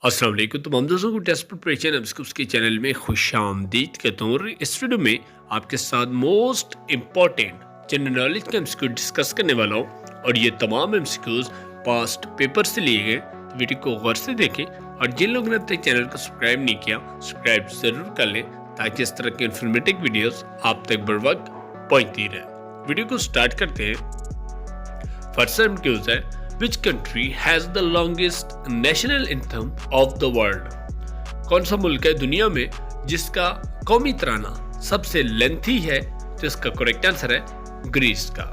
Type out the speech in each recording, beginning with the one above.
अस्सलाम वालेकुम। तमाम दोस्तों को टेस्ट प्रिपरेशन एमसीक्यूज के चैनल में खुशामदीद कहता हूँ। इस वीडियो में आपके साथ मोस्ट इम्पॉर्टेंट जनरल नॉलेज का एमसीक्यू डिस्कस करने वाला हूँ और ये तमाम एमसीक्यूज पास्ट पेपर से लिए गए। तो वीडियो को गौर से देखें और जिन लोगों ने अब तक चैनल को सब्सक्राइब नहीं किया सब्सक्राइब जरूर कर लें ताकि इस तरह के इन्फॉर्मेटिव वीडियोस आप तक बर वक्त पहुँचती रहे। वीडियो को स्टार्ट करते हैं। फर्स्ट एमसीक्यूज है, Which country has the longest national anthem of the world? कौन सा मुल्क है दुनिया में जिसका कौमी तराना सबसे लेंथी है? तो इसका करेक्ट आंसर है ग्रीस का।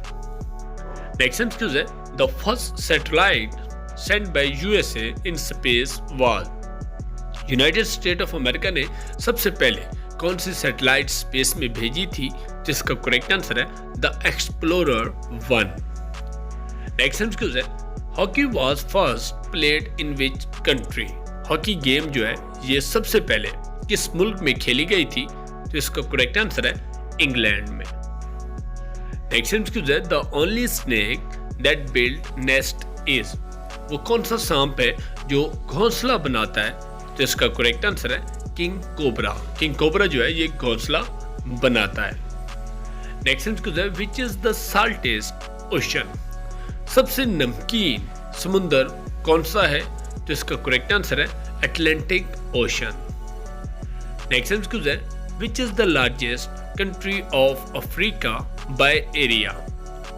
नेक्स्ट एमसीक्यू है, the first satellite sent by USA in space was. United state of America ने सबसे पहले कौन सी सैटेलाइट स्पेस में भेजी थी? जिसका करेक्ट आंसर है द एक्सप्लोरर 1। नेक्स्ट एमसीक्यू है, hockey was first played in which country? Hockey game जो है ये सबसे पहले किस मुल्क में खेली गई थी? तो इसका करेक्ट आंसर है इंग्लैंड में। नेक्स्ट एमसीक्यू है, the only snake that build nest is. वो कौन सा सांप है जो घोंसला बनाता है? तो इसका करेक्ट आंसर है किंग कोबरा। किंग कोबरा जो है ये घोंसला बनाता है। नेक्स्ट एमसीक्यू है, विच इज द साल्टेस्ट ओशन? सबसे नमकीन समुंदर कौन सा है? तो इसका करेक्ट आंसर है अटलांटिक ओशन। नेक्स्ट एमसीक्यू है, which is the largest country of Africa by area?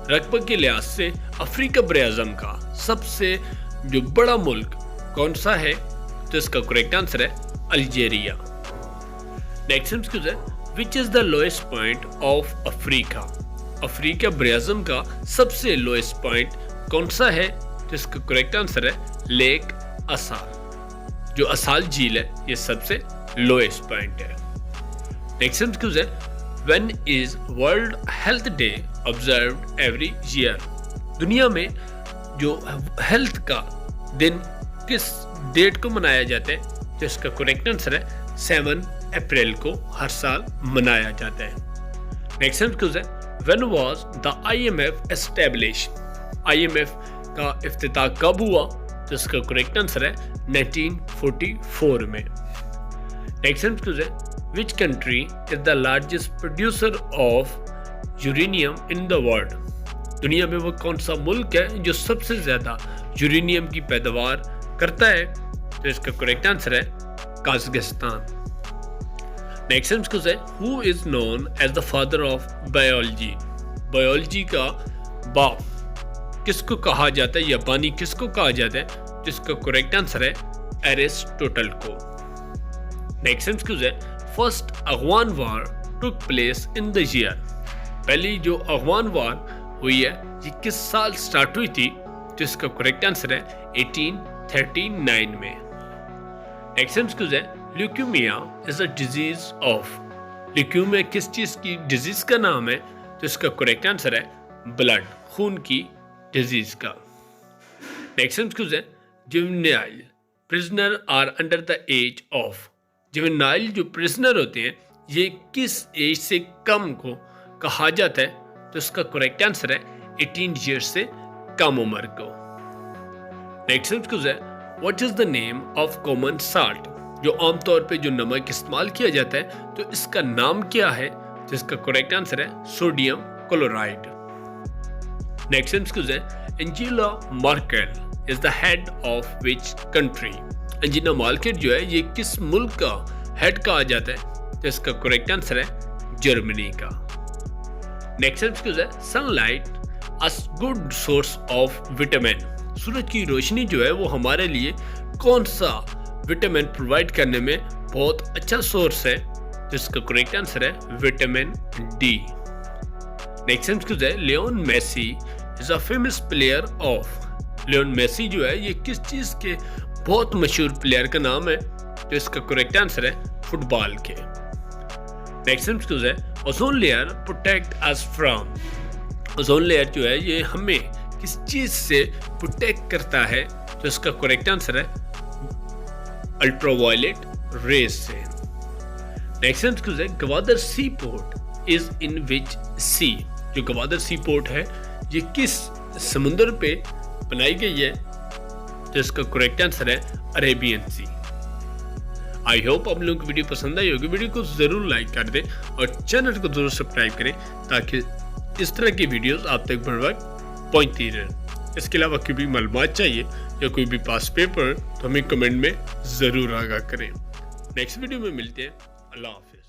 रकबे के लिहाज से अफ्रीका बरआज़म का सबसे जो बड़ा मुल्क कौन सा है? तो इसका करेक्ट आंसर है अल्जीरिया। नेक्स्ट एमसीक्यू है, which is the lowest point of Africa? Africa बरआज़म का सबसे लोएस्ट पॉइंट कौन सा है? तो इसका करेक्ट आंसर है लेक असाल। जो असाल झील है ये सबसे लोएस्ट पॉइंट है। नेक्स्ट एमसीक्यू है, when is world health day observed every year? दुनिया में जो हेल्थ का दिन किस डेट को मनाया जाता है? तो इसका करेक्ट आंसर है 7 अप्रैल को हर साल मनाया जाता है। नेक्स्ट एमसीक्यू है, When was the IMF established? IMF का इफ्तिताह कब हुआ? तो इसका करेक्ट आंसर है 1944 में। नेक्स्ट एमसीक्यू है, Which country is the largest producer of uranium in the world? दुनिया में वो कौन सा मुल्क है जो सबसे ज्यादा यूरेनियम की पैदावार करता है? तो इसका करेक्ट आंसर है कजाकिस्तान। नेक्स्ट एमसीक्यू है, who is known as the father of biology? Biology का बाप किसको कहा जाता है या बानी किसको कहा जाता है? जिसका करेक्ट आंसर है एरिस्टोटल को। नेक्स्ट एमसीक्यू है, first Afghan war took place in the year? पहली जो अफगान वार हुई है ये किस साल स्टार्ट हुई थी? तो इसका करेक्ट आंसर है 1839 में। नेक्स्ट एमसीक्यू है, leukaemia is a disease of? Leukaemia किस चीज की डिजीज का नाम है? तो इसका करेक्ट आंसर है ब्लड, खून की डिजीज का। नेक्स्ट एमसीक्यू है, juvenile prisoner are under the age of? Juvenile जो प्रिजनर होते हैं ये किस एज से कम को कहा जाता है? तो इसका करेक्ट आंसर है 18 ईयर्स से कम उम्र को। नेक्स्ट एमसीक्यू है, what is the name of common salt? जो आमतौर पे जो नमक इस्तेमाल किया जाता है तो इसका नाम क्या है? तो इसका करेक्ट आंसर है सोडियम क्लोराइड। नेक्स्ट एमसीक्यू है, Angela Merkel is the head of which country? Angela Merkel जो है ये किस मुल्क का हेड कहा जाता है? तो इसका करेक्ट आंसर है जर्मनी का। नेक्स्ट एमसीक्यू है, sunlight a good source of vitamin? सूरज की रोशनी जो है वो हमारे लिए कौन सा विटामिन प्रोवाइड करने में बहुत अच्छा सोर्स है? जिसका करेक्ट आंसर है विटामिन डी। नेक्स्ट एमसीक्यू है, Lionel Messi is a famous player of? Lionel Messi जो है ये किस चीज के बहुत मशहूर प्लेयर का नाम है? तो इसका करेक्ट आंसर है फुटबॉल के। नेक्स्ट एमसीक्यू है, ozone layer protect us from? Ozone layer जो है ये हमें किस चीज से प्रोटेक्ट करता है? तो इसका करेक्ट आंसर है अल्ट्रावायलेट रेज से। नेक्स्ट एमसीक्यू है, गवादर सी पोर्ट इज इन विच सी? जो गवादर सी पोर्ट है ये किस समुद्र पे बनाई गई है? तो इसका करेक्ट आंसर है अरेबियन सी। आई होप आप लोगों को वीडियो पसंद आई होगी। वीडियो को ज़रूर लाइक कर दें और चैनल को ज़रूर सब्सक्राइब करें ताकि इस तरह की वीडियोस आप तक बर वक्त पहुँचती रहें। इसके अलावा कोई भी मालूमात चाहिए या कोई भी पास पेपर तो हमें कमेंट में ज़रूर आगाह करें। नेक्स्ट वीडियो में मिलते हैं। अल्लाह हाफिज़।